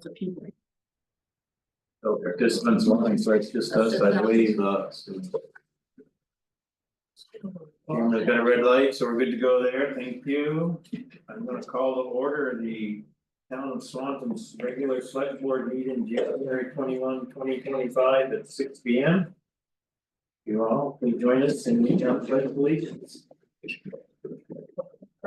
the people. So participants wanting to discuss, I believe, Cameron's got a red light, so we're good to go there, thank you. I'm gonna call to order the town of Swanton's regular select board meeting, January 21, 2025 at 6 P M. You all, please join us in the pledge of allegiance.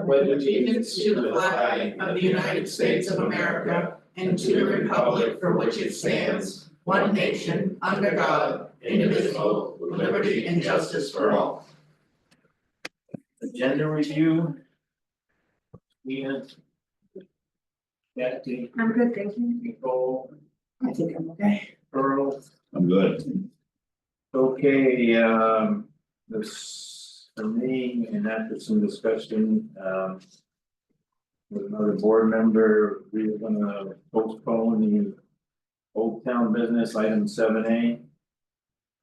Pledge allegiance to the flag of the United States of America and to the republic for which it stands, one nation, under God, indivisible, with liberty and justice for all. Agenda review. Ian. Kathy, I'm good, thank you. Nicole, I think I'm okay. Earl. I'm good. Okay, this for me, and after some discussion, with another board member, we were gonna postpone the Old Town Business item 7A.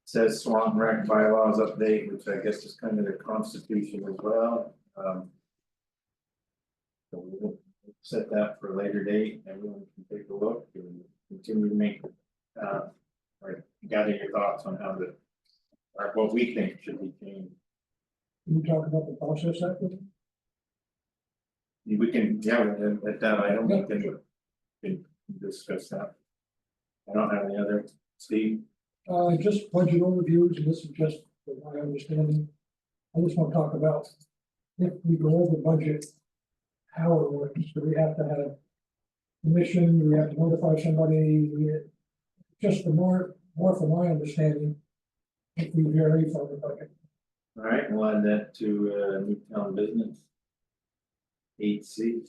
Says Swanton Rec bylaws update, which I guess is kind of the constitution as well, so we'll set that for a later date, everyone can take a look and continue to make, or gather your thoughts on how the. Or what we think should be changed. Can you talk about the process after? We can, yeah, at that item, we can discuss that. I don't have any other, Steve, Just budget overviews, and this is just from my understanding. I just want to talk about if we go over budget, how it works. Do we have to have permission? Do we have to notify somebody? Just more from my understanding, if we vary from the budget. all right, we'll add that to Newtown Business. 8C.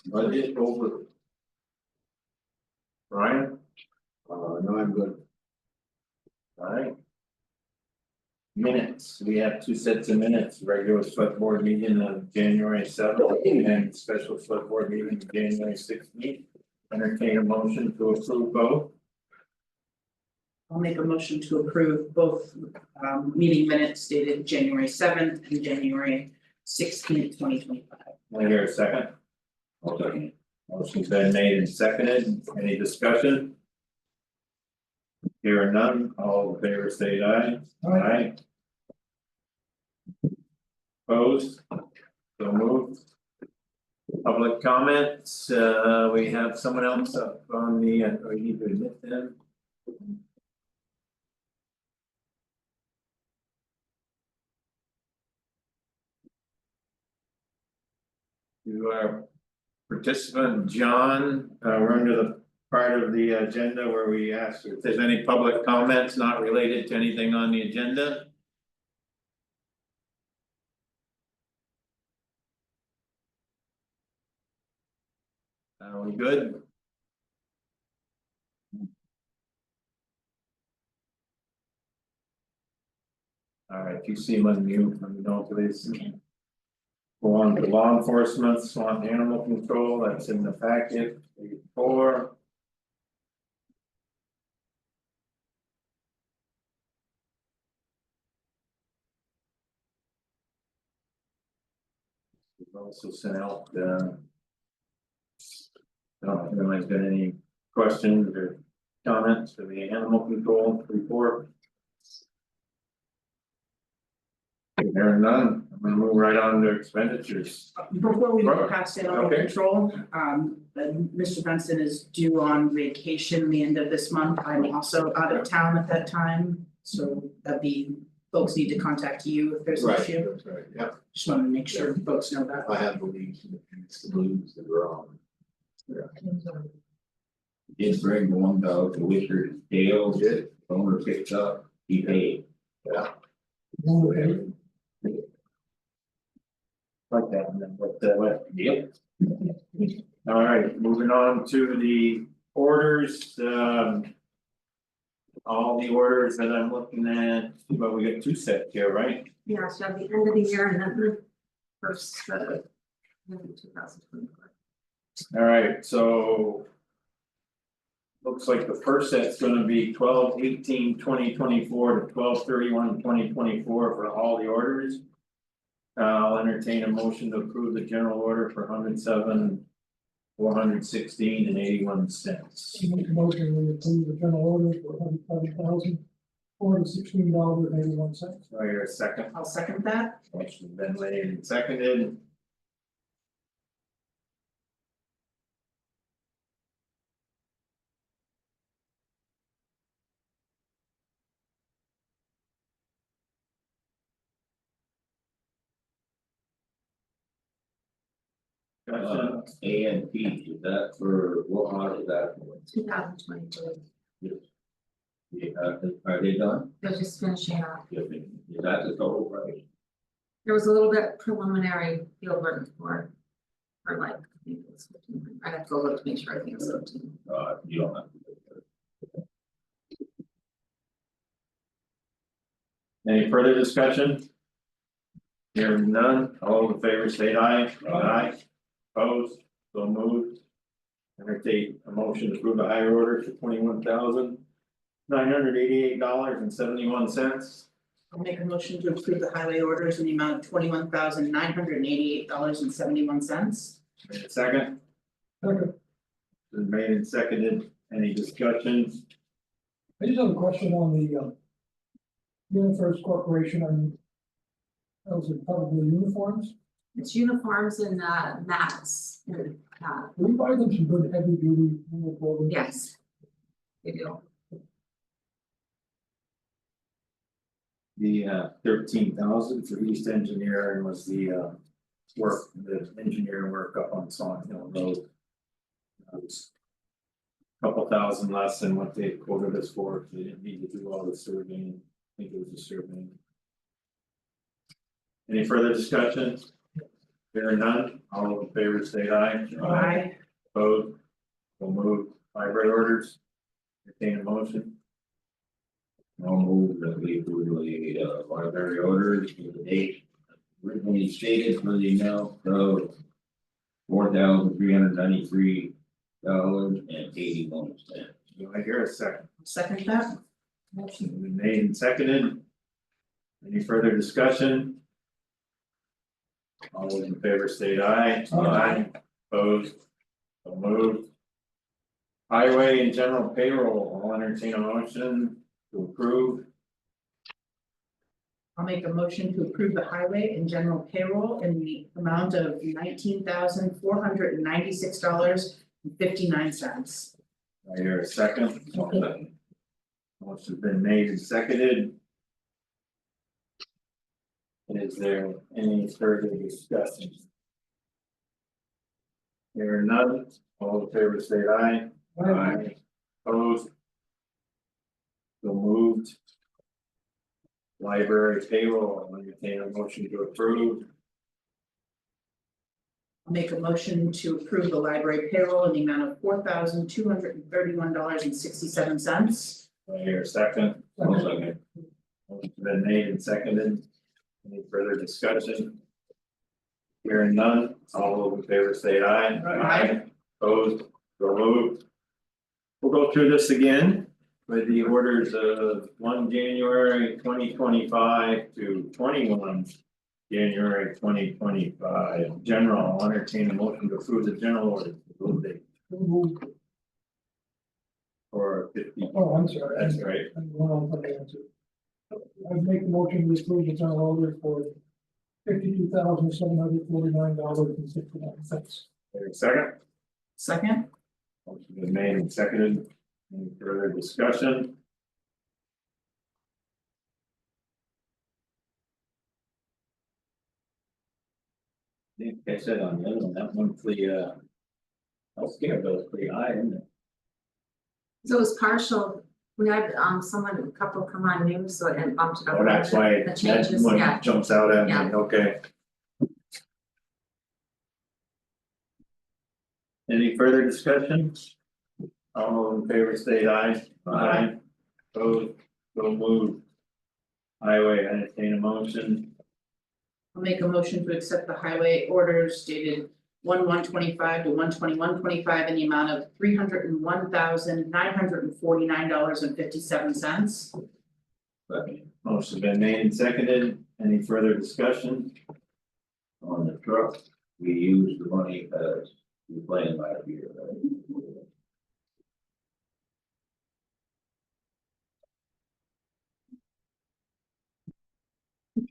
Budget over. Ryan, No, I'm good. all right. Minutes, we have two sets of minutes, regular select board meeting on January 7th and special select board meeting January 16th. Entertain a motion to approve both. I'll make a motion to approve both meeting minutes dated January 7th and January 16th, 2025. I hear a second. Okay. Motion's been made and seconded, any discussion? Here are none, all in favor say aye. Aye. Opposed? So moved. Public comments, we have someone else up on the, or you need to admit them. You are participant John, we're under the part of the agenda where we ask if there's any public comments not related to anything on the agenda. We good? All right, you see him on mute, let me know please. Go on to law enforcement, Swanton animal control, that's in the packet, 4. We've also sent out, I don't know if anyone's got any questions or comments for the animal control report. There are none, I'm gonna move right on to expenditures. Before we move past animal Okay. control, Mr. Benson is due on vacation the end of this month. I'm also out of town at that time, so that'd be, folks need to contact you if there's an issue. That's right, yeah, Just wanted to make sure folks know that. I have the leaves and it's the blues that are on. Did bring the one dog to Wishers jail, owner picked up, he paid. Yeah. Okay. Like that, and then what, yep. All right, moving on to the orders, all the orders that I'm looking at, well, we got two sets here, right? Yeah, so at the end of the year and then the first, 2024. All right, so. Looks like the first set's gonna be 12/18/2024 to 12/31/2024 for all the orders. I'll entertain a motion to approve the general order for 107 $416.81. Make a motion, we approve the general order for $107,416.81. Do I hear a second? I'll second that. Motion's been made and seconded. Discussion. A and P, is that for, what model is that for? 2022. Yeah, are they done? They're just finishing up. Is that the total price? There was a little bit preliminary field work for like, I think it was 15. I have to go look to make sure. I think it was 15. You don't have to. Any further discussion? Hearing none, all in favor say aye. Aye. Opposed, so moved. Entertain a motion to approve the hire order for $21,988.71. I'll make a motion to approve the highway orders in the amount of $21,988.71. Wait a second, Second, been made and seconded, any discussion? I just have a question on the UniFirst Corporation, those are probably uniforms. It's uniforms and mats and We buy them some good heavy duty uniforms. yes. They do. The 13,000 for East Engineering was the work, the engineering work up on Swanton Hill Road. That was a couple thousand less than what they quoted us for, they didn't need to do all the surveying, I think it was the surveying. Any further discussion? Hearing none, all in favor say aye. Aye. Opposed, we'll move library orders. Entertain a motion. I'll move that we approve the library orders for the date originally stated for the amount of $4,393.81. Do I hear a second? Second that. Motion has been made and seconded. Any further discussion? All those in favor state aye. Aye. Opposed, so moved. Highway and general payroll, I'll entertain a motion to approve. I'll make a motion to approve the highway and general payroll in the amount of $19,496.59. I hear a second. Motion's been made and seconded. Is there any further discussion? Hearing none, all in favor say aye. Aye. Opposed. So moved. Library payroll, I'll entertain a motion to approve. I'll make a motion to approve the library payroll in the amount of $4,231.67. Do I hear a second? Second. Motion's been made and seconded. Any further discussion? Hearing none, all those in favor say aye. Aye. Opposed, so moved. We'll go through this again with the orders of 1 January 2025 to 21 January 2025. General, I'll entertain a motion to approve the general order for 50. Oh, I'm sorry. That's right. I'd make the motion to approve the general order for $52,749.69. Second, Second. motion been made and seconded. Any further discussion? I think I said on the other one, that monthly healthcare bill is pretty high, isn't it? So it was partial. We had someone, a couple come on new, so it bumped it up. Oh, that's why, The that's changes, what yeah. jumps out at me, Yeah. okay. Any further discussion? All in favor state aye. Aye. Opposed, so moved. Highway, entertain a motion. I'll make a motion to accept the highway orders dated 1/1/25 to 1/21/25 in the amount of $301,949.57. Motion's been made and seconded, any further discussion? On the truck, we use the money as We playing by the year, right?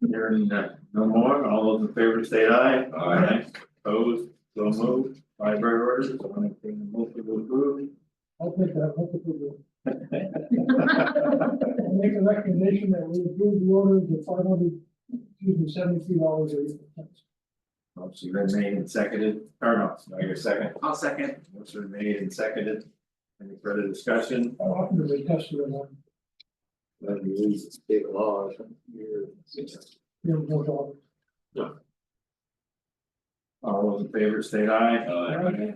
Hearing no more, all those in favor say aye. Aye. Opposed, so moved, library orders, I want to bring the motion to approve. I'll take that, I'll take it. I'll make a recommendation that we approve the order of $73.80. Motion been made and seconded, or no, I hear second, I'll second. motion been made and seconded. Any further discussion? How often do they test it on? Let me use the state law. All those in favor say aye. Aye.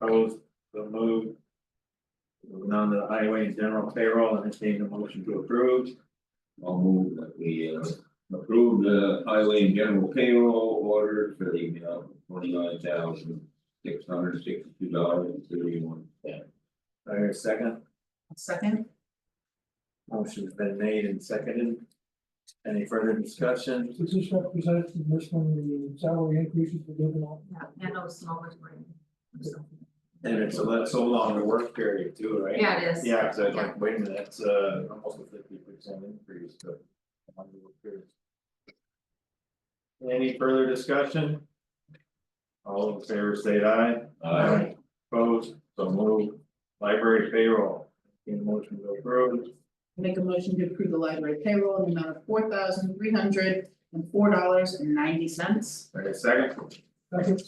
Opposed, so moved. Moving on to the highway and general payroll, and entertain a motion to approve. I'll move that we approve the highway and general payroll order for the 29,662.31. I hear a second, Second, motion's been made and seconded. Any further discussion? Does this represent this one, the salary increases we're giving out? Yeah, and those small ones were. And it's a longer work period too, right? Yeah, it is. Yeah, cause I was like, wait a minute, that's almost a 50% increase, but. longer work period. Any further discussion? All in favor say aye. Aye. Opposed, so moved. Library payroll, in motion to approve. make a motion to approve the library payroll in the amount of $4,304.90. Wait a second, Second.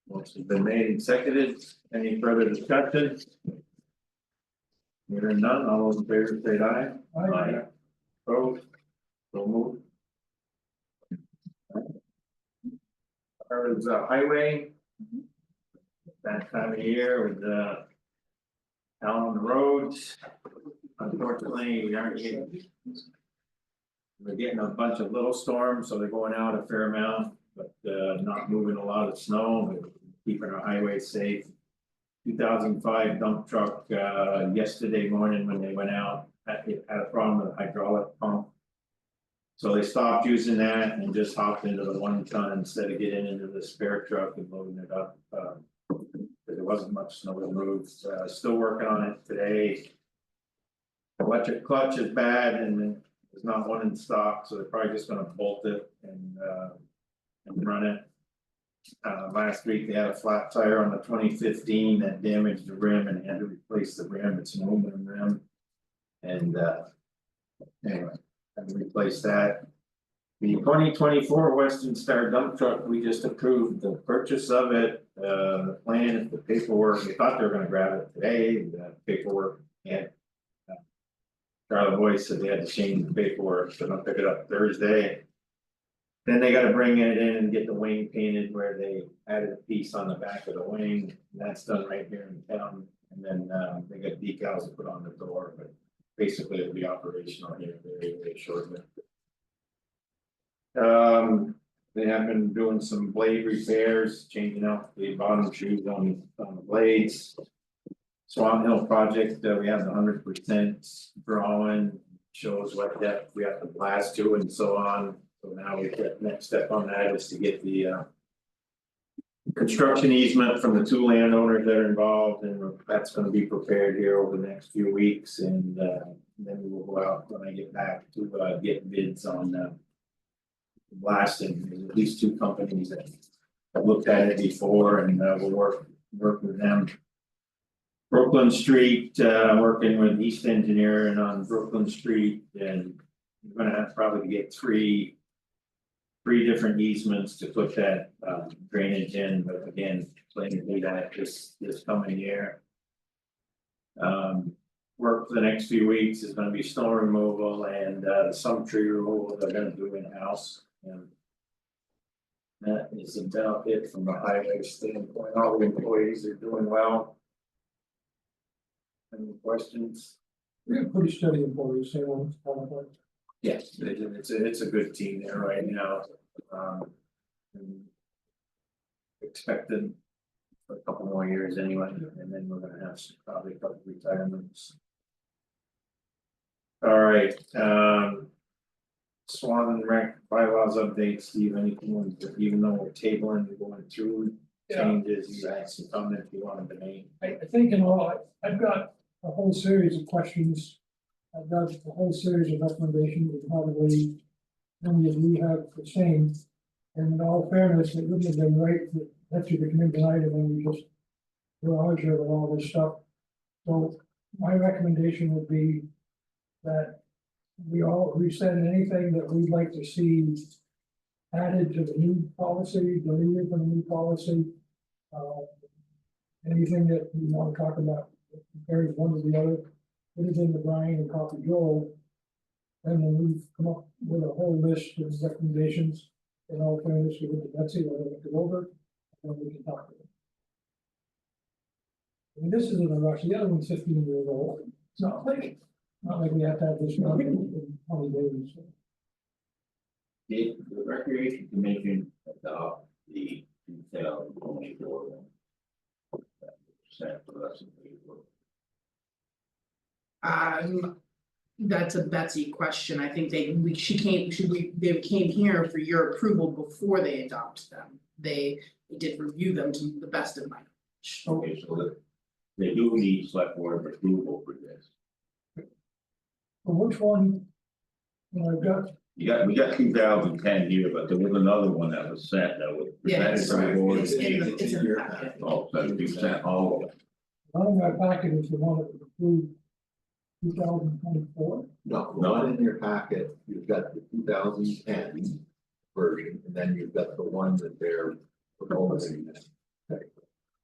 motion's been made and seconded, any further discussion? Hearing none, all those in favor say aye. Aye. Opposed, so moved. There's a highway. That time of year with out on the roads. Unfortunately, we aren't getting. We're getting a bunch of little storms, so they're going out a fair amount, but not moving a lot of snow, and keeping our highways safe. 2005 dump truck yesterday morning when they went out, had a problem with a hydraulic pump. So they stopped using that and just hopped into the 1 ton instead of getting into the spare truck and loading it up. There wasn't much snow removed, still working on it today. Electric clutch is bad and there's not one in stock, so they're probably just gonna bolt it and run it. Last week they had a flat tire on the 2015 that damaged the rim and had to replace the rim, it's an aluminum rim. And anyway, had to replace that. The 2024 Western Star dump truck, we just approved the purchase of it, the plan, the paperwork, we thought they were gonna grab it today, the paperwork and. Charlie Boyce said they had to change the paperwork, so they'll pick it up Thursday. Then they gotta bring it in and get the wing painted where they added a piece on the back of the wing, and that's done right here in town. And then they got decals to put on the door, but basically it'll be operational here very shortly. They have been doing some blade repairs, changing out the bottom shoes on the blades. Swan Hill project, we have the 100% drawing, shows what depth we have to blast to and so on. So now we get next step on that is to get the construction easement from the 2 landowners that are involved, and that's gonna be prepared here over the next few weeks, and then we will go out when I get back to get bids on blasting. There's at least 2 companies that have looked at it before, and we'll work with them. Brooklyn Street, working with East Engineering on Brooklyn Street, and we're gonna have probably to get three different easements to put that drainage in, but again, plan to do that this coming year. Work for the next few weeks is gonna be snow removal and some tree removal they're gonna do in-house, and that is about it from the highway standpoint. All the employees are doing well. Any questions? We have pretty steady employees, say on. Yes, it's a good team there right now. And expected for a couple more years anyway, and then we're gonna have probably a couple retirements. All right, Swan Rec bylaws update, Steve, anything, even though we're tabling, we're going through Yeah. changes, you had some comments you wanted to make. I think in all, I've got a whole series of questions. I've got a whole series of recommendations, and probably many of you have the same. And in all fairness, it wouldn't have been right to let you to come in tonight and then you just barrage her with all this stuff. So my recommendation would be that we send anything that we'd like to see added to the new policy, deleted from the new policy. Anything that we want to talk about, that compares one to the other, put it into Brian and copy Joel. And then we come up with a whole list of recommendations, in all fairness, we give it to Betsy, let her look it over, and then we can talk about it. I mean, this isn't a rush, the other one's 15 years old, it's not like we have to have this done in 20 days. Did the recreation commission adopt the 2024 one? Set for us in April. That's a Betsy question, I think they came here for your approval before they adopt them. They did review them to the best of my knowledge. Okay, so that they do need select board approval for this. So which one? I've got, We got 2010 here, but there was another one that was set that was Yeah, presented it's to the board. it's in the packet. Oh, so you sent all of it. on my packet is the one that was approved 2024. No, the one in your packet, you've got the 2010 version, and then you've got the one that they're proposing.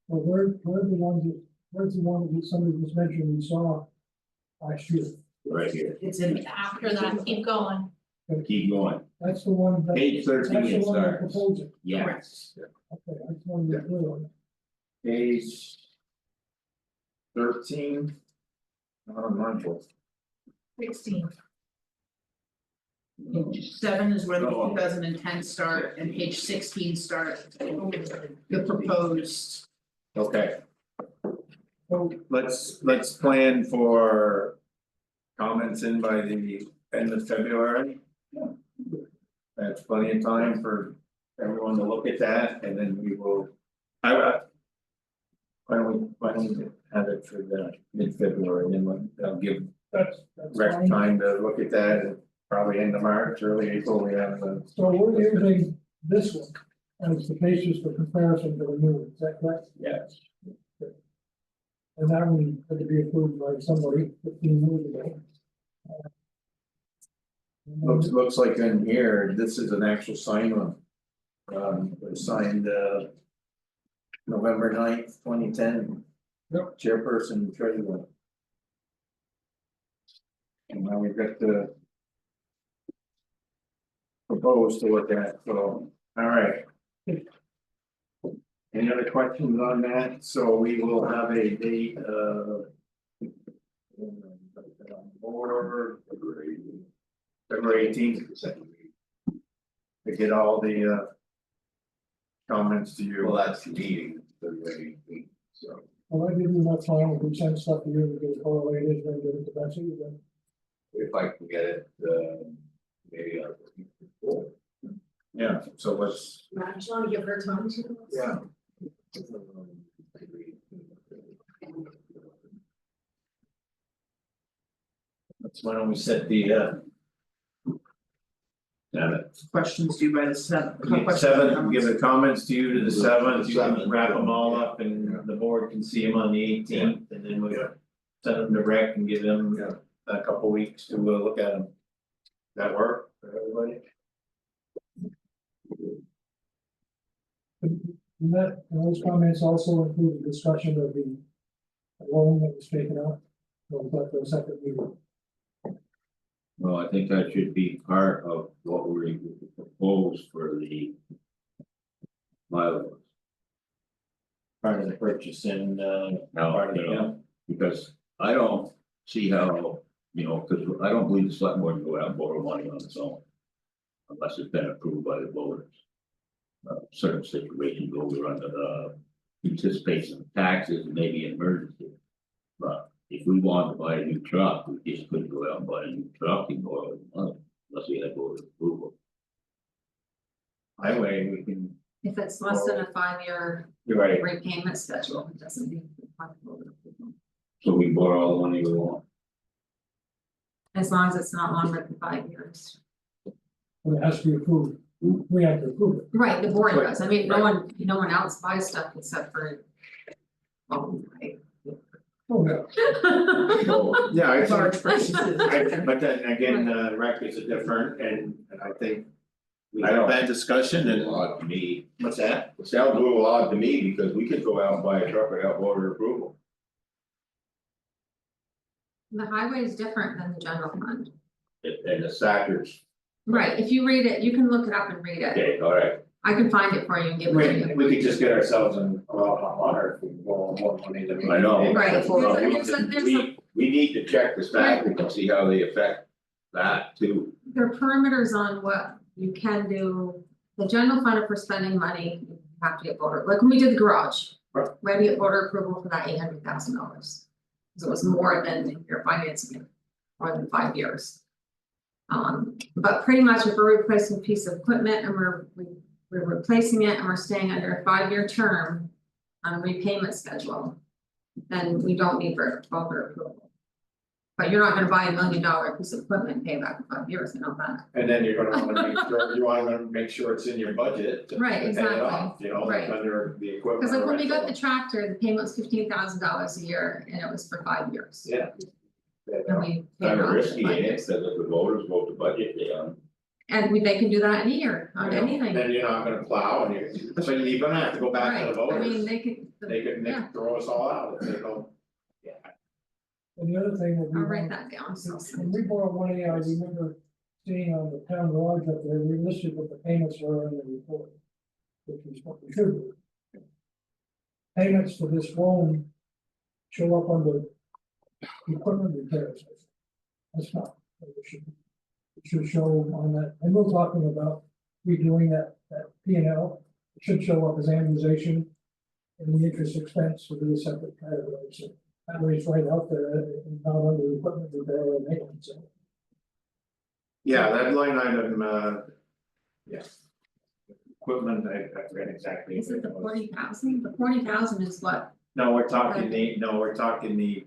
Well, where's the one that somebody just mentioned we saw last year? Right here, It's in the After that, keep going. keep going, That's the one that. page That's 13 the it one they're starts, proposing. yes. Okay, I just wanted to be clear on that. Page 13. Mindful. 16. Page 7 is where the Oh. 2010 start and page 16 start the proposed. Okay, So let's plan for comments in by the end of February. That's plenty of time for everyone to look at that, and then we will. Why don't we have it for the mid-February, and then that'll give that's rec fine. time to look at that, and probably end of March, early April, we have the. So we're using this one as the basis for comparison to the new one, is that correct? Yes. And that one had to be approved by somebody 15 years ago. Looks like in here, this is an actual sign one. It was signed November 9th, 2010. Yep. Chairperson, treasurer. And now we've got the. Proposed to look at, so, all right. Any other questions on that? So we will have a date or February 18th. To get all the comments to you. Well, that's the meeting, February 18th, so. Well, I give you my time, we can send stuff to you, we get it correlated, then give it to Betsy, then. If I can get it, maybe on the week before. Yeah, so let's, Do you want to give her time to? yeah, why don't we set the Questions due by the 7th. seventh, give the comments to you to the 7th, you can wrap them all up and the board can see them on the 18th, and then we'll. Send them to rec and give them a couple weeks to look at them. That work for everybody? And those comments also include the discussion of the loan that was taken out. Or was that the second meeting? Well, I think that should be part of what we propose for the bylaws. Part of the purchase and Now, part of you the, know, because I don't see how, because I don't believe the select board can go out and borrow money on its own. Unless it's been approved by the voters. Certain situations over under anticipation of taxes, maybe an emergency. But if we want to buy a new truck, we just couldn't go out and buy a new truck and borrow money, unless we had voter approval. highway, we can If it's less than a 5-year You're right, repayment schedule, it doesn't need. approval. So we borrow all the money we want. As long as it's not longer than 5 years. But it has to be approved, we have to approve it. Right, the board Right, does, I mean, no one else buys stuff except for. Oh, right. Oh, yeah. So, yeah, I Large think, purchases. but then again, rec is a different and I think. We I had don't- that discussion it's and odd to me, what's that? it sounds a little odd to me, because we could go out and buy a truck without voter approval. The highway is different than the general fund. And the Sackers, Right, if you read it, you can look it up and read it, okay, all right, I can find it for you and give it to you. We could just get ourselves in a lot of hot water if we borrow more money than we. I know. Right, That's what I there's a- mean. there's a- We need to check the Sackers and see how they affect that too. There are perimeters on what you can do, the general fund for spending money, you have to get voter, like when we did the garage. Right. We had to get voter approval for that $800,000. So it was more than you're financing it, more than 5 years. But pretty much if we're replacing a piece of equipment and we're replacing it and we're staying under a 5-year term. On repayment schedule, then we don't need voter approval. But you're not gonna buy $1 million piece of equipment and pay back in 5 years, I know that. And then you're gonna wanna make sure, you wanna make sure it's in your budget to Right, pay it exactly, off, you know, like right. under the equipment. Cause like when we got the rental. tractor, the payment was $15,000 a year and it was for 5 years. Yeah. And we paid Kind it of off in risky, 5 ain't it, years. because if the voters vote the budget down. And they can do that in a year on You know, anything. Then you're not gonna plow and so you're gonna have to go back to the Right, I mean, voters, they could, they could yeah. throw us all out if they don't. Yeah. And the other thing that we. I'll write that down, so. When we bought money, I remember seeing on the town garage up there, we listed what the payments were in the report. Which is what we should do. Payments to this loan show up under equipment repairs. That's not what it should be. It should show on that, and we're talking about redoing that P and L. It should show up as amortization. And the interest expense will be a separate category, so that way it's right out there, and not under equipment repair or maintenance. Yeah, that line item, yes. Equipment, I forget exactly. Is it the what was. 40,000? The 40,000 is what? No, we're talking we're talking the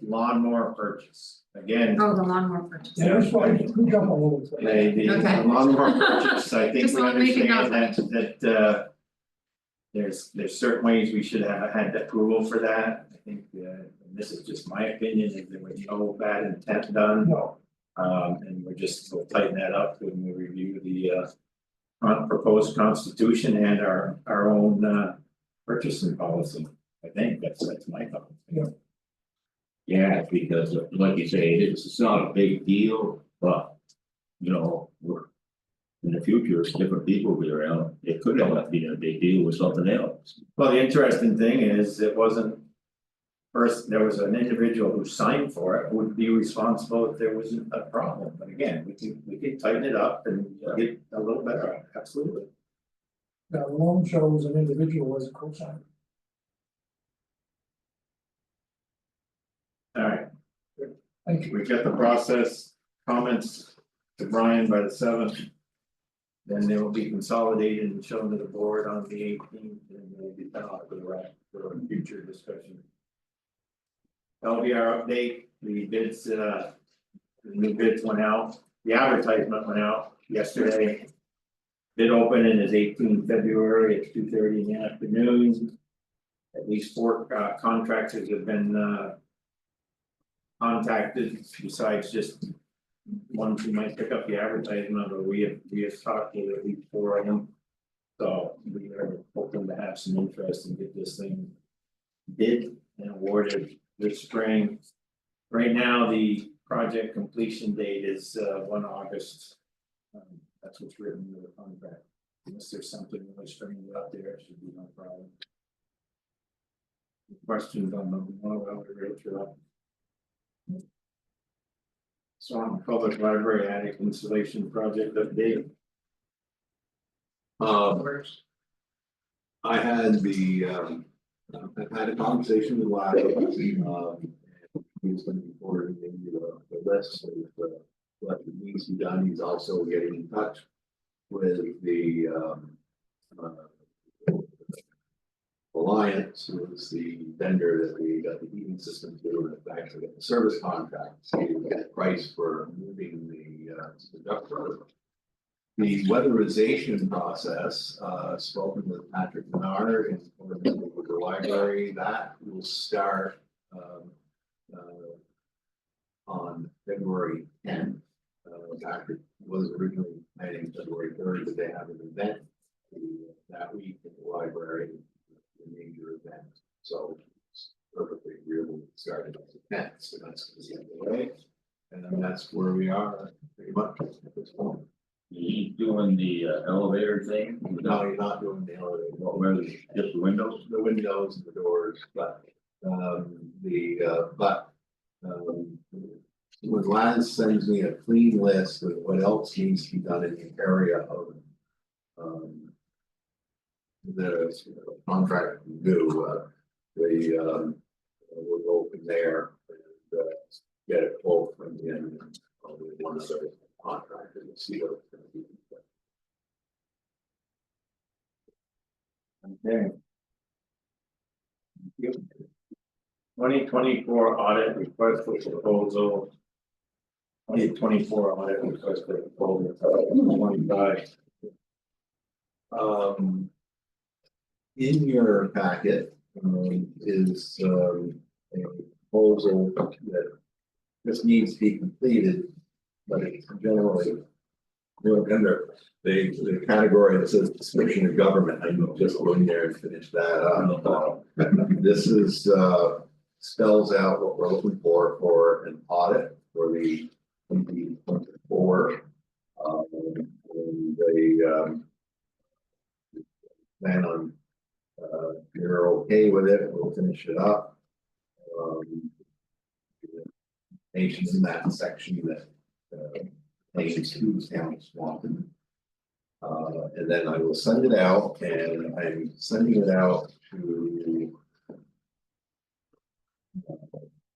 lawnmower purchase, again. Oh, the lawnmower purchase. Yeah, that's why we jump a little bit. The Okay. lawnmower purchase, I think Just we wanna make it understand that there's certain ways we should have had approval for that, I think, and this is just my opinion, is there was no bad intent done. No, And we'll tighten that up when we review the proposed constitution and our own purchasing policy, I think, that's my thought. Yeah. Yeah, because like you say, it's not a big deal, but, you know, we're. In the future, if different people will be around, it could end up being a big deal with something else. Well, the interesting thing is, it wasn't. First, there was an individual who signed for it, who would be responsible if there was a problem, but again, we could tighten it up and get a little better, at it. Absolutely. that loan shows an individual as a co-signer. Alright, Thank you. we get the process comments to Brian by the 7th. Then they will be consolidated and shown to the board on the 18th, and they'll be sent out for the rest for a future discussion. That'll be our update, the bids, the new bids went out, the advertisement went out yesterday. Bid opening is 18 February, it's 2:30 in the afternoon. At least 4 contractors have been contacted, besides just ones who might pick up the advertisement, but we have talked to at least 4 of them. So we are hoping to have some interest and get this thing bid and awarded this spring. Right now, the project completion date is 1 August. That's what's written in the contract. Unless there's something really strange out there, it should be no problem. Questions on the one about the rail trail? Swanton Public Library attic installation project update. I had I've had a conversation with Lyle, he's gonna be forwarding the list of what needs to be done, he's also getting in touch with the Alliance was the vendor that we got the heating system to, and actually got the service contract, so we get a price for moving the duct road. The weatherization process, spoken with Patrick Menard and with the library, that will start, on February 10th. Patrick was originally planning February 3rd, but they have an event that week in the library, a major event, so it's perfectly agreeable to start at the 10th, so that's the end of the way. And then that's where we are pretty much at this point. You doing the elevator thing? No, you're not doing the elevator. What, where is just the windows? The windows and the doors, but, when Lance sends me a clean list of what else needs to be done in the area of, the contract to do, we'll go from there and, get a quote from the end of one other contract and see what it's gonna be. Okay. 2024 audit request for proposal. 2024 audit request for proposal, 25. In your packet, is, a proposal that this needs to be completed, but it's generally. Under the category that says description of government, I can just go in there and finish that up. This is, spells out what we're looking for an audit for the 2024. And they, plan on, if you're okay with it, we'll finish it up. Nation in that section that, names to town Swanton. And then I will send it out, and I'm sending it out to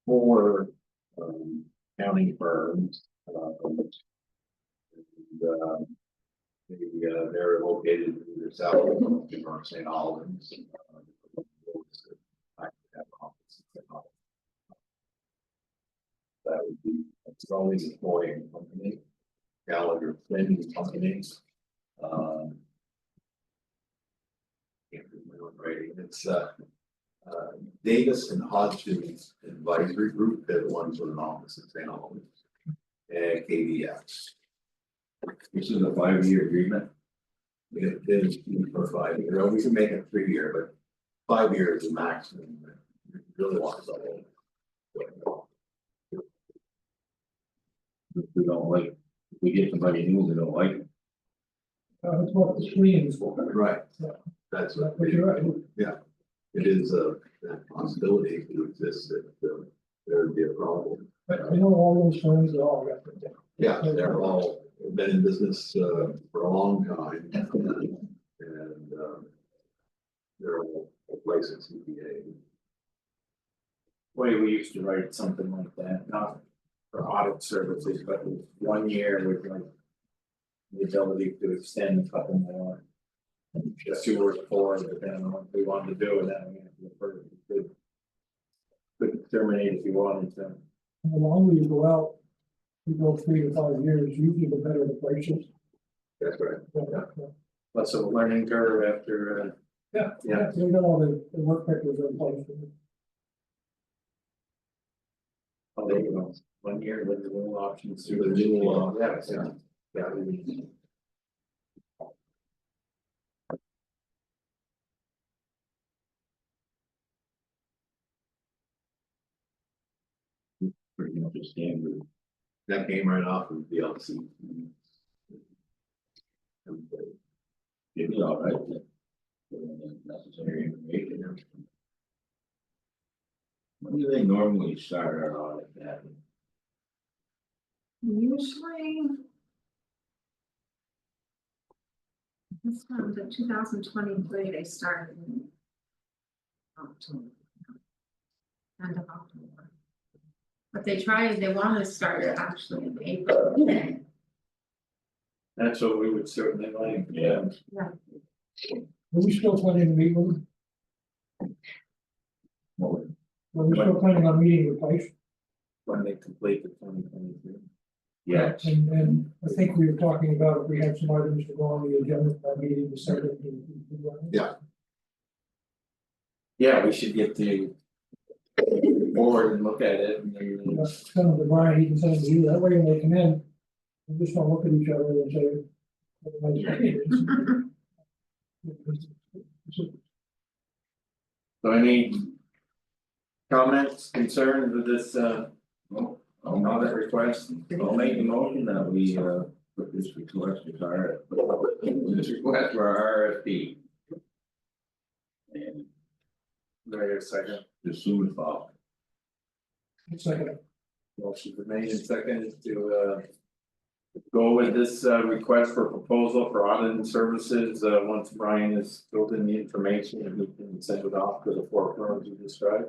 4 county firms. They're located in the south of St. Albans. That would be Sterling Employing Company, Gallagher Flynn Company. Can't read my own writing. It's Davis and Hodgins Advisory Group. They're the ones with an office in St. Albans. And KDS. This is a 5-year agreement. It is for 5 years. We can make it 3-year, but 5 years is the maximum. We really want something. If we don't like, if we get somebody new, we don't like it. It's what the screen is for. Right. Yeah. That's But what. you're right. It is a possibility to exist that there would be a problem. But I know all those firms are all got it. Yeah, they're all been in business for a long time. And they're all licensed CPA. Way we used to write something like that, not for audit services, but with 1 year with like. The ability to extend a couple more. Just 2 or 4, depending on what we wanted to do, and then we have to could terminate if you wanted to. And the longer you go out, you go 3 to 5 years, usually the better the prices. That's right. Less of a learning curve after, Yeah, Yeah. they got all the work papers in place. oh, there you go, 1 year with the little options. Through the new law. Yeah, Yeah. Pretty much a standard. That came right off of the LC. It's all right. Necessary information. When do they normally start our audit, Kathy? Usually. This one, the 2023, they started in October. End of October. But they want to start it actually in April. that's what we would certainly like. Yeah. Are we still planning to meet with them? Well, we're still planning on meeting with Life. when they complete the 2023. Yes, And I think we were talking about if we had some items to go on the agenda for our meeting, the second. Yeah, we should get the board and look at it and then. Some of the Brian, he can send it to you, that way when they come in, we just don't look at each other and say. "What am I saying?" So any comments, concerns with this audit request? I'll make a motion that we put this request as our, this request for our RFP. And Wait a second, as soon as possible. Second, motion been made and seconded to go with this request for proposal for auditing services, once Brian has filled in the information and we can send it off to the four firms you described.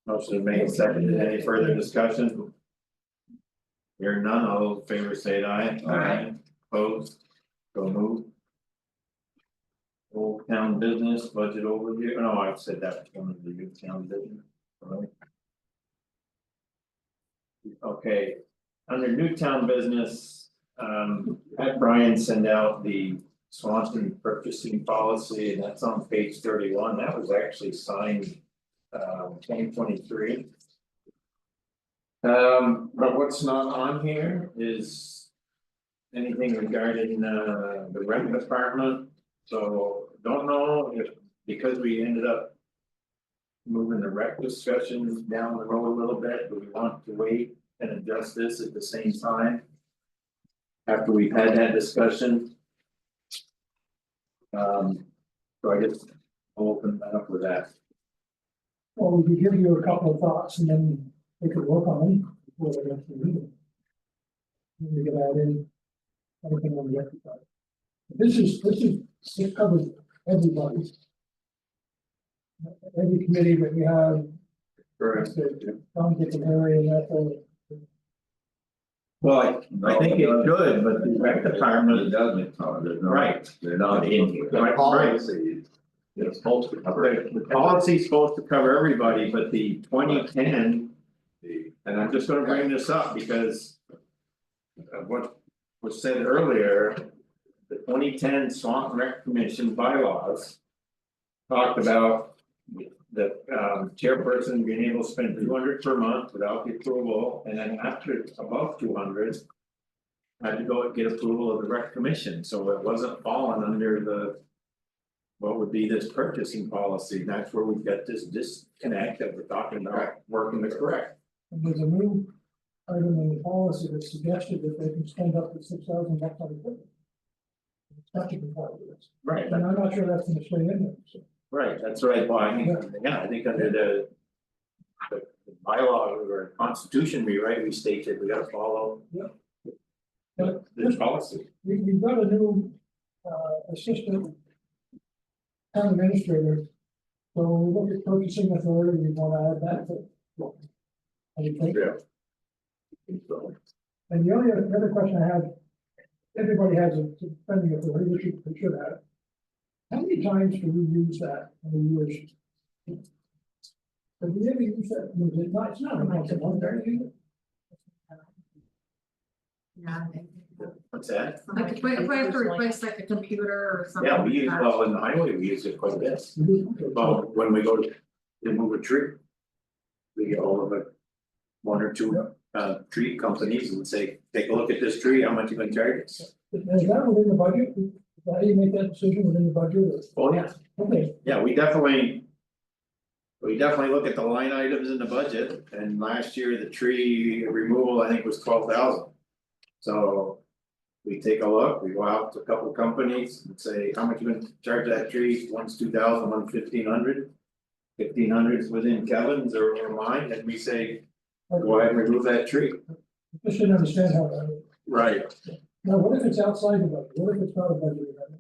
Motion been made and seconded, any further discussion? Hearing none, all those in favor say aye. Aye. Opposed, so moved. Old town business budget overview, no, I said that was one of the new town business, right? Okay, under new town business, had Brian send out the Swanton purchasing policy, and that's on page 31. That was actually signed 2023. But what's not on here is anything regarding the rec department. So don't know if, because we ended up moving the rec discussions down the road a little bit, do we want to wait and adjust this at the same time? After we've had that discussion. So I guess I'll open that up with that. well, we could give you a couple of thoughts and then we could work on them before the next meeting. Then we could add in anything on the exercise. This covers everybody. Every committee that we have. Correct. Tom, Dick, and Harry, and that, Well, I think it should, but the rec It department, doesn't cover, they're not, right, they're not in here. right, Policy, it's supposed to cover. the policy's supposed to cover everybody, but the 2010. And I'm just gonna bring this up because. Of what was said earlier. The 2010 Swanton Rec Commission bylaws. Talked about. The chairperson being able to spend 200 per month without the approval, and then after above 200. Had to go and get approval of the rec commission, so it wasn't falling under the. What would be this purchasing policy, that's where we've got this disconnect that we're talking about working the correct. and there's a new item in the policy that suggested that they can spend up to $6,000 on equipment. It's not even part of this, Right, and I'm not sure that's gonna stay in there, so. right, that's right, well, I think, yeah, I think under the. The bylaw or constitution rewrite, we state that we gotta follow. Yep. The policy. We've got a new assistant town administrator. So when we look at purchasing authority, we wanna add that to. I think. Yeah. And the other question I have, everybody has a spending authority, which we should have. How many times do we use that in a year? Have we ever used that? Was it not, it's not a month, it's one day. Yeah. What's that? Like if we have to replace like a computer or something. Yeah, we use, like that. well, in the highway, we use it quite a bit, well, when we go to move a tree. We get all of it. One or two tree companies and say, take a look at this tree, how much you gonna charge us? Is that within the budget? How do you make that decision within the budget? Oh, yeah, Okay, yeah, we definitely. We definitely look at the line items in the budget, and last year the tree removal, I think, was 12,000. So. We take a look, we go out to a couple companies and say, how much you gonna charge that tree, one's 2,000, one's 1,500. 1,500 is within Kevin's or mine, and we say, go ahead and remove that tree. I should understand how that. Right. Now, what if it's outside the budget? What if it's not a budget item?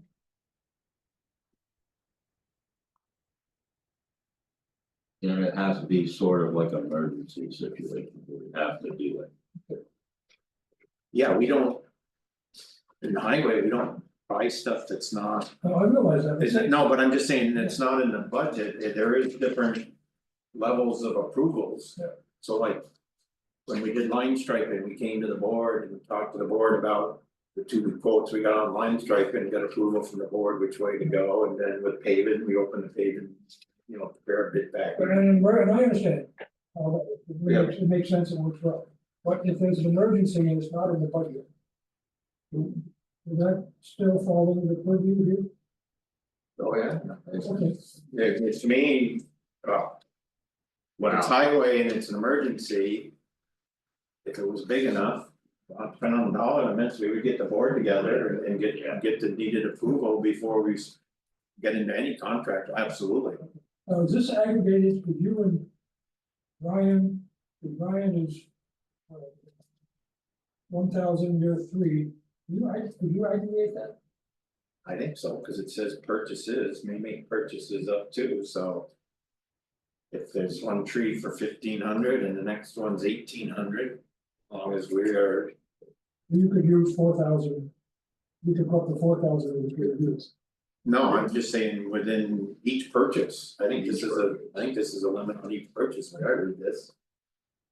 And it has to be sort of like an emergency situation, where we have to do it. Yeah, we don't. In the highway, we don't buy stuff that's not, No, I realize that. is it, no, but I'm just saying, it's not in the budget, there is different. levels of approvals. Yeah. So like. When we did line striping, we came to the board and talked to the board about the two quotes we got on line striping, got approval from the board which way to go, and then with paving, we opened the paving. You know, prepare a bid back. And I understand, it makes sense and works well, but if there's an emergency and it's not in the budget. Would that still fall into the purview here? Oh, yeah. Okay, It's me, when it's highway and it's an emergency. If it was big enough, depending on the dollar limits, we would get the board together and get the needed approval before we. Get into any contract, absolutely. is this aggregated with you and Ryan? If Ryan is 1,000 year 3, could you aggregate that? I think so, cause it says purchases, may make purchases up too, so. If there's one tree for 1,500 and the next one's 1,800, as long as we are, You could use 4,000. You could go up to 4,000 in the peer reviews. no, I'm just saying within each purchase, I think this is a limit on each purchase, when I read this.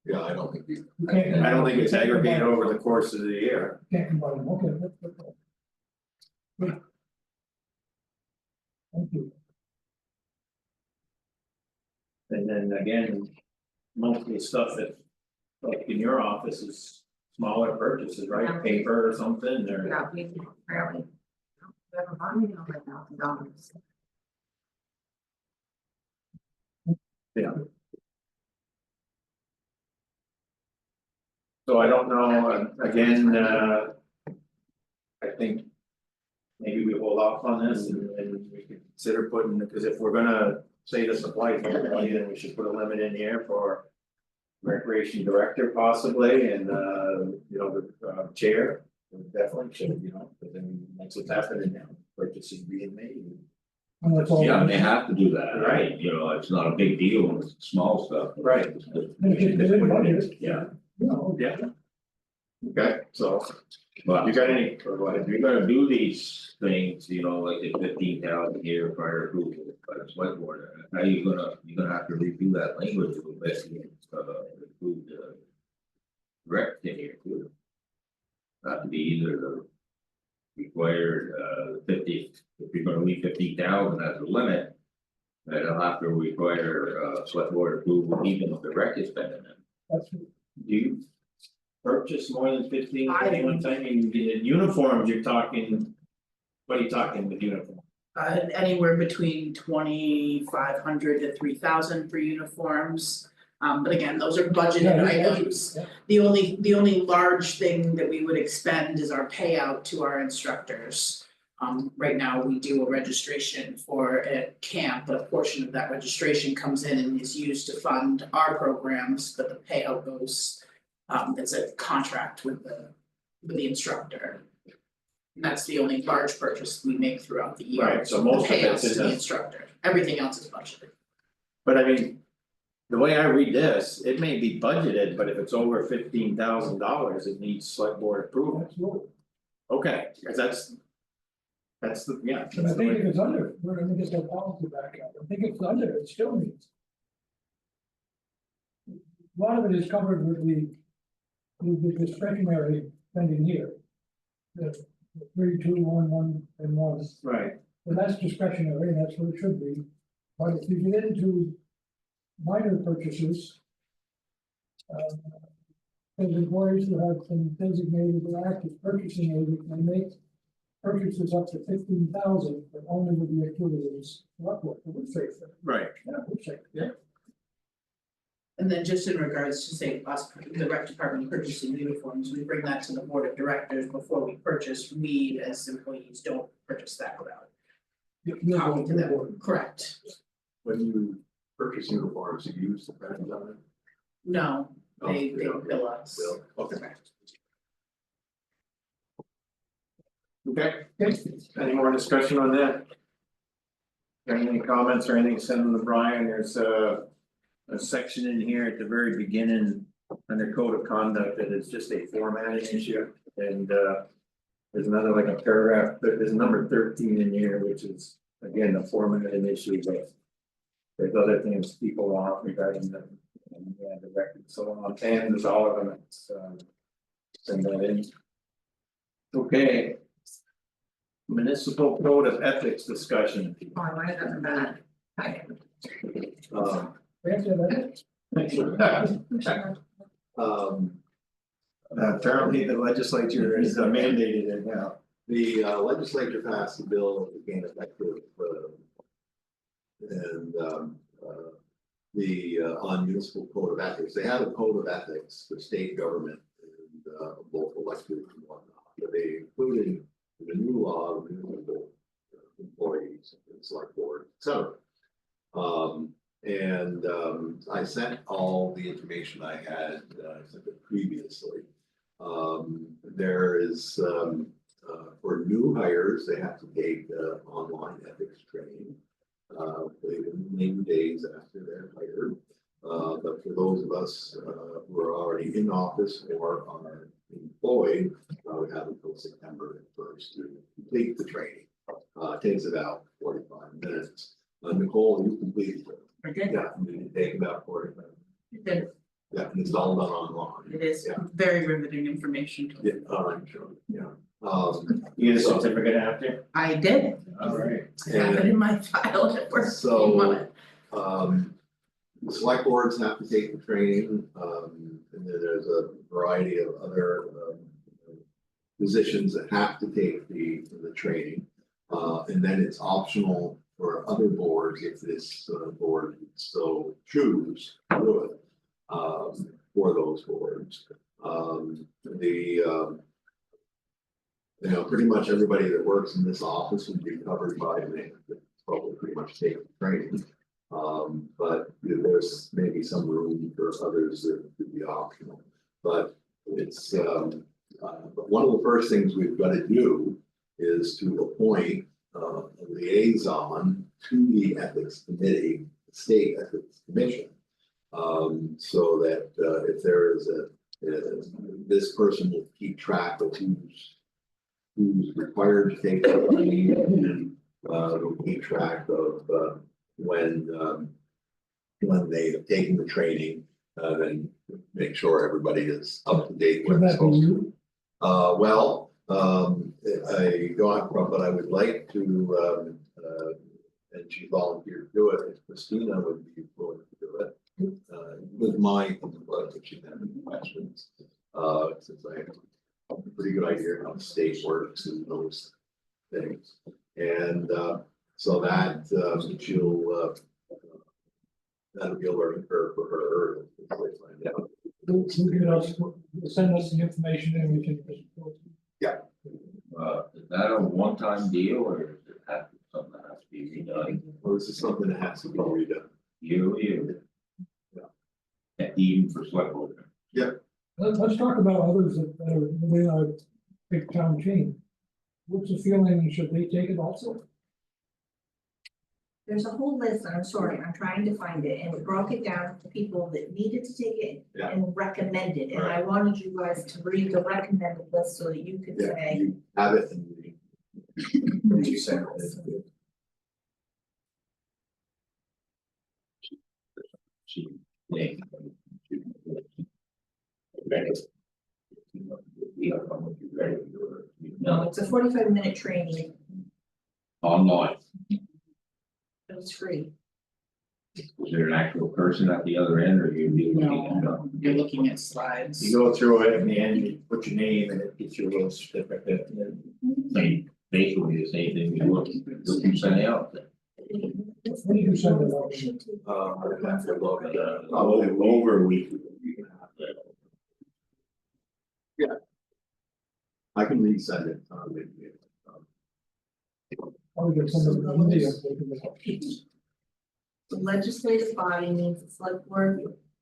Yeah, I don't think you. You can't. I don't think it's aggregated over the course of the year. Can't combine them, okay, that's. Good. Thank you. And then again, most of the stuff that, like in your office is smaller purchases, Yeah. right, paper or something, or. Yeah, we rarely. We haven't bought anything over $1,000. Yeah. So I don't know, again, I think. Maybe we hold off on this and we could consider putting, because if we're gonna say the supply company, then we should put a limit in here for. Recreation director possibly, and you know, the chair, we definitely should, you know, but then that's what's happening now, purchasing being made. And that's all. Yeah, and they have to do that, Right. you know, it's not a big deal when it's small stuff. Right. And if it's within budget, Yeah, you know, Yeah. Okay, so but you got any, or go ahead, if you're gonna do these things, you know, like the 15,000 here prior approval by the select board, how you you're gonna have to review that language a little bit, include the. Direct in here too. Not to be either the. Required 50, if you're gonna leave 15,000 as a limit. Then it'll have to require select board approval even if the rec is spending it. that's. do you? Purchase more than 15 at any one time, you get in uniforms, you're talking. What are you talking with uniform? Anywhere between 2,500 to 3,000 for uniforms. But again, those are budgeted Yeah, items. yeah. The only large thing that we would expend is our payout to our instructors. Right now, we do a registration for a camp, but a portion of that registration comes in and is used to fund our programs, but the payout goes. It's a contract with the instructor. And that's the only large purchase we make throughout the year. Right, so most of The it's payouts in to the the- instructor, everything else is budgeted. But I mean. The way I read this, it may be budgeted, but if it's over $15,000, it needs select board approval. Absolutely. Okay, cause that's. That's the, yeah. And I that's the think way- if it's under, we're gonna get that policy back up, I think if it's under, it still needs. A lot of it is covered with the discretionary spending here. The 3, 2, 1, 1, and 1, Right, and that's discretionary, and that's what it should be. But if you get into minor purchases. Those employees who have been designated or active purchasing agent can make purchases up to 15,000, but only with the activities. What would say that? right, Yeah, would say. And then just in regards to say us, the rec department purchasing uniforms, we bring that to the board of directors before we purchase. We as employees don't purchase that without talking to them, correct? When you purchase uniforms, you use the brand on it? No, they don't. bill us. Bill, okay. Correct. okay, any more discussion on that? Any comments or anything sent them to Brian, there's a section in here at the very beginning. Under code of conduct that is just a formatting issue, and there's another like a paragraph, there's number 13 in here, which is again a formatting issue, but. there's other things people want regarding the. And the record, so on, and there's all of them, it's send that in. Okay. Municipal code of ethics discussion. Oh, I might have done that. Okay. We have to have that. Apparently the legislature has mandated it now. The legislature passed the bill that became effective. And on municipal code of ethics, they have a code of ethics for state government and both elected and whatnot. But they included the new law of municipal employees, and select board, et cetera. I sent all the information I had, I sent it previously. There is, for new hires, they have to take online ethics training. Maybe days after they're hired. But for those of us who are already in office or are employed, we have until September 1st to complete the training. It takes about 45 minutes. Nicole, you completed it. Okay. Yeah, it take about 45 minutes. Yeah, and it's all done online. It is Yeah. very riveting information. Yeah, I'm sure, yeah. You get a certificate after? I did, Alright. I have it in my file at work. So- You want it? The select boards have to take the training, and then there's a variety of other positions that have to take the training. And then it's optional for other boards if this board so choose to do it for those boards. Pretty much everybody that works in this office would be covered by me, probably pretty much take the training. But there's maybe some room for others that could be optional, but it's, but one of the first things we've got to do is to appoint a liaison to the ethics committee, the state ethics commission. So that if there is this person will keep track of who's required to take the training, and will keep track of when they have taken the training, then make sure everybody is up to date. Would that be you? I got from, but I would like to, and she volunteered to do it, if Christina would be willing to do it. With my input, if she had any questions, since I have a pretty good idea how the state works and those things. And so that she'll, that'll be a learning curve for her. Send us the information and we can. Is that a one-time deal or is it have to, something that has to be redone Well, this is something that has to be redone. yearly? And even for select board? Let's talk about others that are within our big town chain. What's the feeling, should they take it also? There's a whole list, I'm sorry, I'm trying to find it, and it broke it down to people that needed to take it Yeah. and recommended, and I wanted you guys to read the recommended list so that you could Yeah, say. you have it and you send it. No, it's a 45-minute training, Online, but it's free. is there an actual person at the other end or you? No, you're looking at slides. You go through it, in the end, you put your name and it gets you a little certificate, and then Same, basically the same thing you look send out. When do you send it out? I'd have to look at Probably over a week. I can resend it. I'll get some of the India. The legislative body means the select board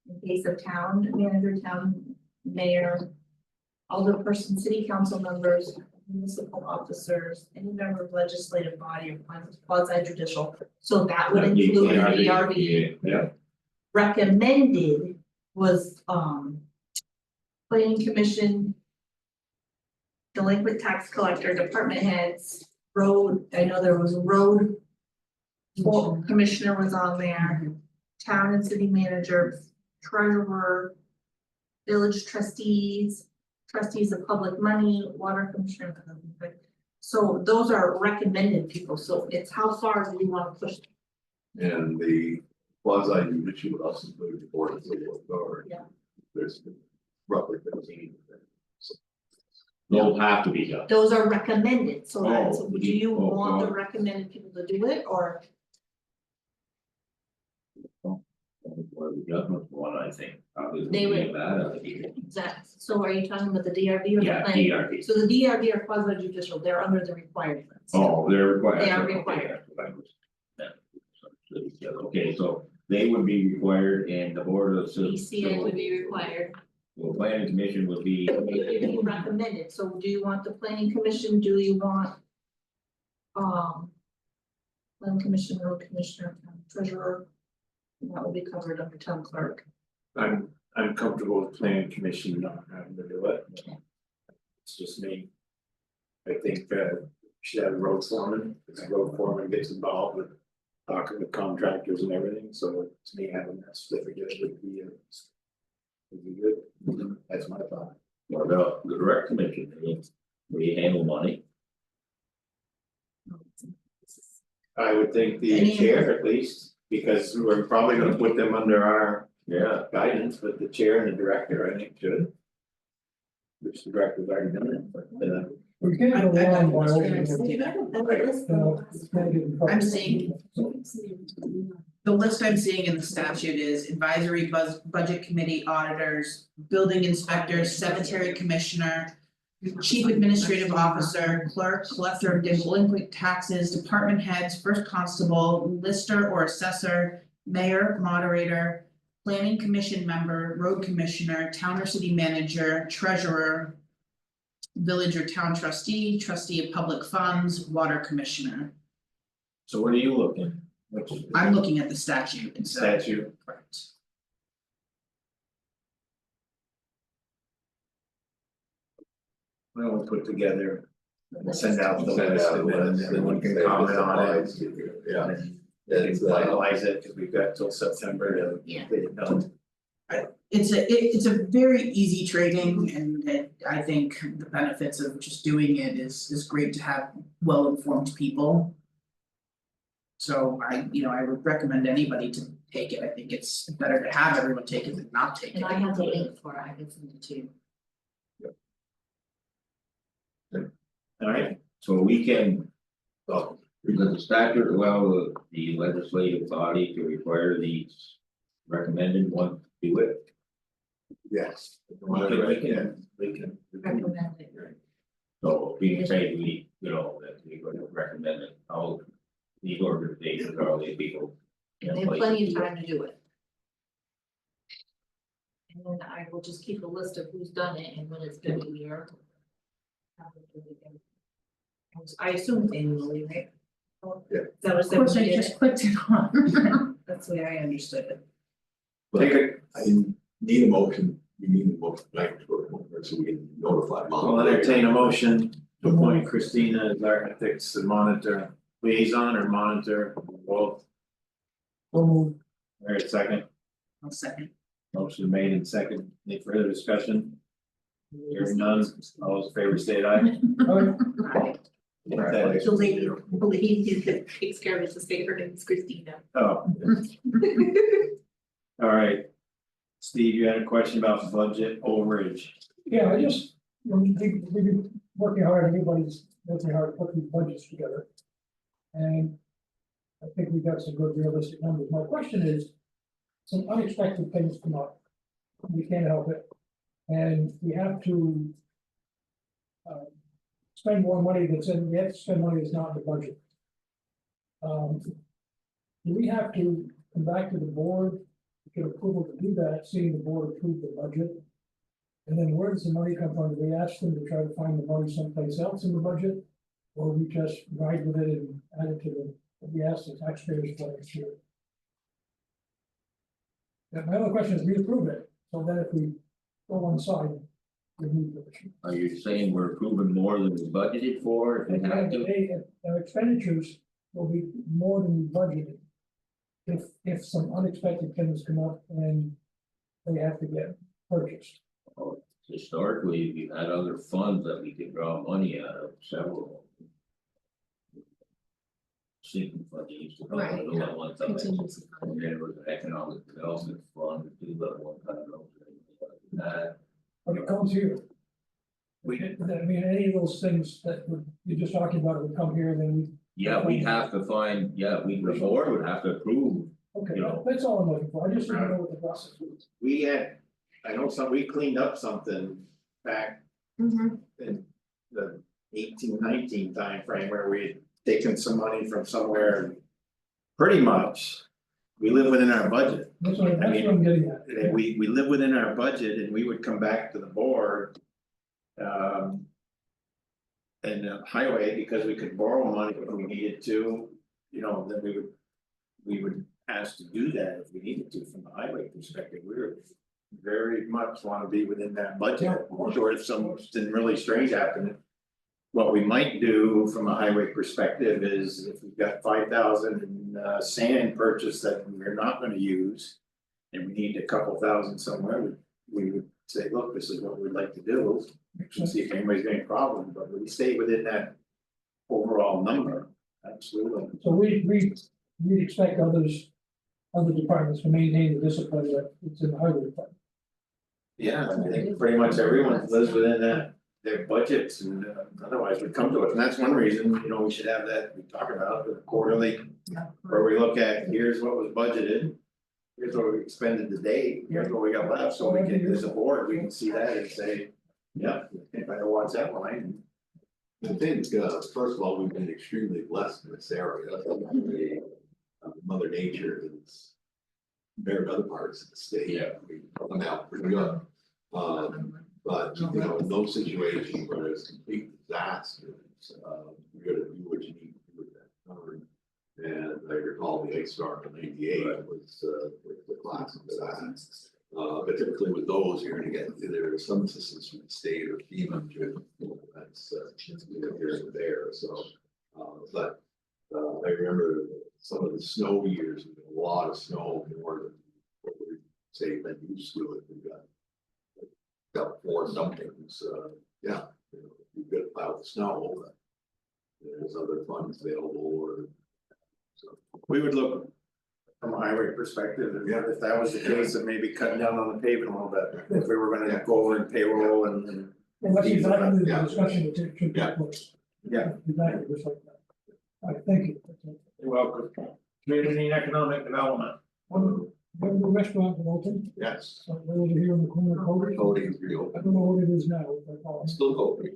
in case of town manager, town mayor, alderperson, city council members, municipal officers, any member of legislative body or quasi judicial. So that would include the already Yeah, recommended was planning commission, delinquent tax collector, department heads, road, I know there was road Full commissioner was on there, town and city manager, treasurer. Village trustees, trustees of public money, water commissioner. So those are recommended people, so it's how far do you wanna push? And the quasi judicial would also include the board of legal authority. Yeah. There's roughly 15. Those have to be done. Those are recommended, so that's, Oh, do you oh, want the God. recommended people to do it, or? Or the government one, I think, probably would They be would- a bad idea. That, so are you talking about the DRB or the Yeah, planning? DRB. So the DRB are quasi judicial, they're under the requirements. Oh, they're required. They are Okay, required. that's what I was- yeah. Okay, so they would be required and the board of. ECA would be required. Well, planning commission would be. Recommended, so do you want the planning commission, do you want? Planning commission, road commissioner, town treasurer. That will be covered under town clerk. I'm comfortable with planning commission not having to do it. It's just me. I think we should have a road foreman, because the road foreman gets involved with talking with contractors and everything, so to me, having that certificate would be. Would be good, that's my thought. What about the direct commission, we handle money, I would think the Any- chair at least, because we're probably gonna put them under our yeah, guidance, but the chair and the director, I think, should. Which the director's already done it, but We can't go I wrong by was opening gonna it. say that. Can't get in trouble. I'm seeing- The list I'm seeing in the statute is advisory budget committee auditors, building inspectors, cemetery commissioner. Chief administrative officer, clerk, collector of delinquent taxes, department heads, first constable, lister or assessor. Mayor, moderator, planning commission member, road commissioner, town or city manager, treasurer. Village or town trustee, trustee of public funds, water commissioner. so what are you looking? Which I'm looking at the statute instead. statute, Correct. well, we'll put together, we'll send out the Send list out and a then list, everyone can say comment on it. this applies, yeah. And then we can finalize it, cause we've got till September to Yeah. get it done. It's a very easy trading and I think the benefits of just doing it is great to have well-informed people. So I would recommend anybody to take it, I think it's better to have everyone take it than not take it. And I have the link for it, I can send it to you. Alright, so we can. Because the statute allow the legislative body to require these recommended one to do it. Yes. we can. Recommend it. So being said, we, that we would recommend it, all these organizations, all these people. And they have plenty of time to do it. And then I will just keep a list of who's done it and when it's been a year. I assume annually, right? Yeah. That was Of course, I the, just clicked it on. That's the way I understood it. Take it, I need a motion, we need a motion, like, so we can notify mom. I'll entertain a motion to appoint Christina as our ethics and monitor, liaison or monitor, both. Alright, second, I'll second. motion made and second, any further discussion? Hearing none, all those in favor say aye. right, That- The lady that takes care of his estate, her name is Christina. Oh. Alright. Steve, you had a question about budget overage. Yeah, I just, we've been working hard, everybody's working hard to put these budgets together. And I think we got some good realistic numbers. My question is, some unexpected things come up. We can't help it. And we have to spend more money we have to spend money that's not in the budget. Do we have to come back to the board to get approval to do that, seeing the board approve the budget? And then where does the money come from? Do we ask them to try to find the money someplace else in the budget? Or we just ride with it and add it to we ask the taxpayers for next year? And my other question is, we approve it, so then if we go on side, we need the. Are you saying we're approving more than we budgeted for? If we have to? Expenditures, will be more than we budgeted. If some unexpected things come up and they have to get purchased. Historically, we've had other funds that we could draw money out of, several. Sinking fund used to come out of at one time. Contingency fund. And there was an economic development fund, to do that one time. That, When it comes here, we, I mean, any of those things that you're just talking about would come here, then yeah, we'd have to find, the board would have to approve. okay, You know. that's all I'm looking for, I just want to know what the process is. We had, I know we cleaned up something back Mhm. in the 18-19 timeframe where we had taken some money from somewhere and. Pretty much, we live within our budget, That's what I'm getting at. and we live within our budget and we would come back to the board. And the highway, because we could borrow money if we needed to, you know, then we would ask to do that if we needed to from the highway perspective, we were. Very much wanna be within that budget, short if something really strange happened. What we might do from a highway perspective is if we've got 5,000 in sand purchase that we're not gonna use. And we need a couple thousand somewhere, we would say, look, this is what we'd like to do. And see if anybody's got any problem, but we stay within that overall number, absolutely. So we expect other departments to maintain the discipline that it's in the highway department. Yeah, I think pretty much everyone lives within that, their budgets and otherwise would come to us, and that's one reason, you know, we should have that, we talk about the quarterly. Where we look at, here's what was budgeted. Here's what we expended to date, here's what we got left, so we can, as a board, we can see that and say, yeah, if I don't watch that line. I think, first of all, we've been extremely blessed in this area. Mother Nature is better other parts of the state. Yeah. We come out pretty good. But, you know, in those situations where there's complete disasters, you're gonna do what you need to do at that time. And I recall the ice storm in '98 was the classic of that. But typically with those, you're gonna get either some assistance from the state or FEMA, that's here and there, so. But I remember some of the snow years, a lot of snow more than what we say been used to it, we got 4 somethings, yeah, you know, you've got to plow the snow, but there's other funds available or. So We would look from a highway perspective, if that was the case, of maybe cutting down on the paving a little bit, if we were gonna go over and payroll and. And that's exactly the Yeah. discussion that should Yeah. take place. Yeah. Exactly, just like that. All right, thank you. You're welcome. Community and economic development. The restaurant is open, yes, so we're over here in the corner of Cody. Cody's I reopened, don't know what it is now, but still open.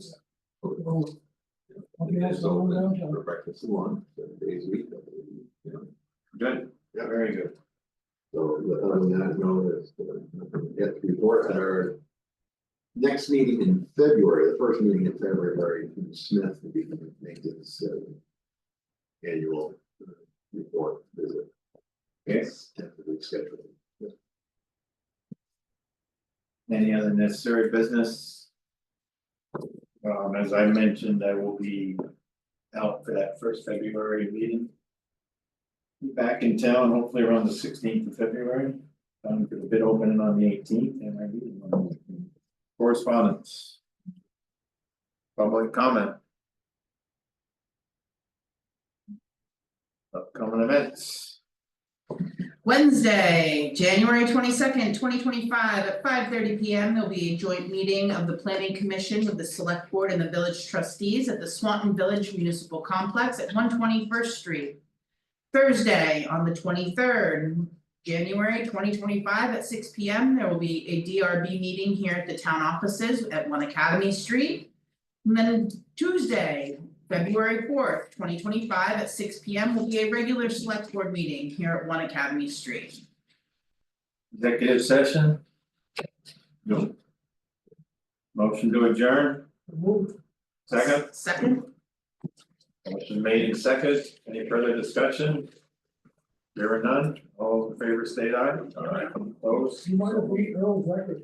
Okay, that's the one down. For breakfast and lunch, 7 days a week, I believe, you know. Good, yeah, very good. So, other than that, no, there's, yet to report at our. Next meeting in February, the first meeting in February, Smith will be making his annual report visit. Yes. Tentatively scheduled. Any other necessary business? As I mentioned, I will be out for that first February meeting. Be back in town, hopefully around the 16th of February, for the bid opening on the 18th and our meeting on the 18th. Correspondence. Public comment. Upcoming events. Wednesday, January 22nd, 2025 at 5:30 P.M. There'll be a joint meeting of the Planning Commission with the Select Board and the Village Trustees at the Swanton Village Municipal Complex at 121st Street. Thursday, on the 23rd, January 2025 at 6 P.M. There will be a DRB meeting here at the town offices at 1 Academy Street. And then Tuesday, February 4th, 2025 at 6 P.M. will be a regular select board meeting here at 1 Academy Street. Executive session. No. Motion to adjourn, Move. second, Second, motion made in second, any further discussion? There are none, all in favor state aye. Aye. Opposed? You might have beat Earl's record.